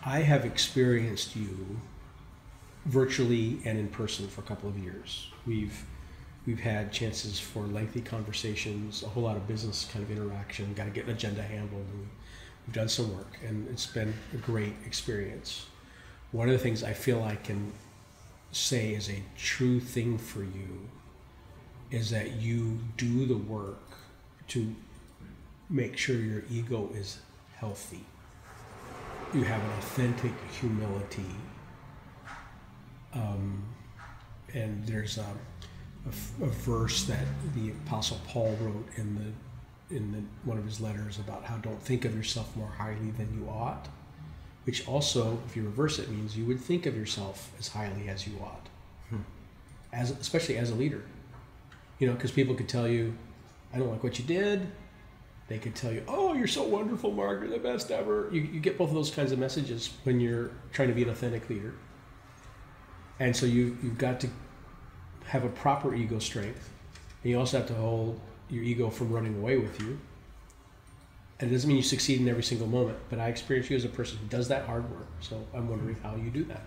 I have experienced you virtually and in person for a couple of years. We've had chances for lengthy conversations, a whole lot of business kind of interaction, got to get an agenda handled, and we've done some work, and it's been a great experience. One of the things I feel I can say is a true thing for you is that you do the work to make sure your ego is healthy. You have an authentic humility. And there's a verse that the Apostle Paul wrote in one of his letters about how don't think of yourself more highly than you ought, which also, if you reverse it, means you would think of yourself as highly as you ought, especially as a leader. You know, because people could tell you, I don't like what you did. They could tell you, oh, you're so wonderful, Mark, you're the best ever. You get both of those kinds of messages when you're trying to be an authentic leader. And so you've got to have a proper ego strength. And you also have to hold your ego from running away with you. And it doesn't mean you succeed in every single moment, but I experience you as a person who does that hard work. So I'm wondering how you do that.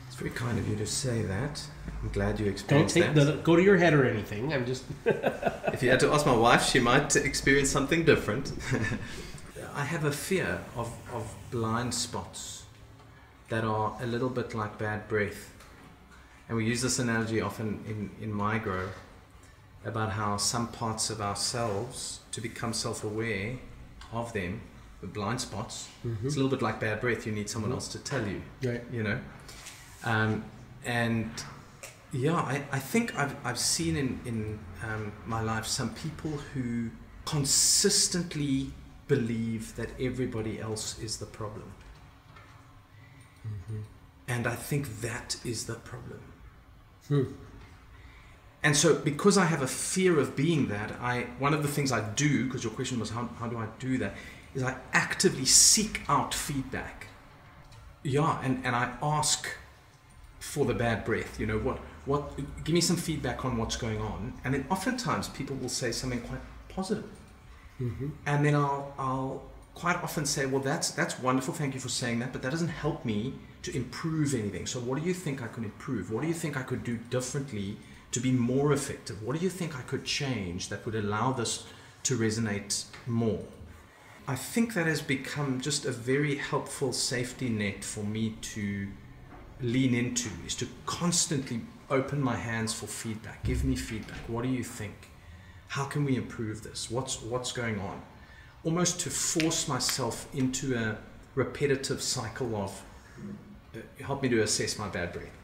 It's very kind of you to say that. I'm glad you experienced that. Don't go to your head or anything. I'm just... If you had to ask my wife, she might experience something different. I have a fear of blind spots that are a little bit like bad breath. And we use this analogy often in Mygrow about how some parts of ourselves, to become self-aware of them, the blind spots, it's a little bit like bad breath. You need someone else to tell you, right. You know. And yeah, I think I've seen in my life some people who consistently believe that everybody else is the problem. And I think that is the problem. And so because I have a fear of being that, one of the things I do, because your question was how do I do that, is I actively seek out feedback. Yeah, and I ask for the bad breath, you know, what give me some feedback on what's going on. And then oftentimes people will say something quite positive. And then I'll quite often say, well, that's wonderful, thank you for saying that, but that doesn't help me to improve anything. So what do you think I could improve? What do you think I could do differently to be more effective? What do you think I could change that would allow this to resonate more? I think that has become just a very helpful safety net for me to lean into, is to constantly open my hands for feedback. Give me feedback. What do you think? How can we improve this? What's going on? Almost to force myself into a repetitive cycle of help me to assess my bad breath.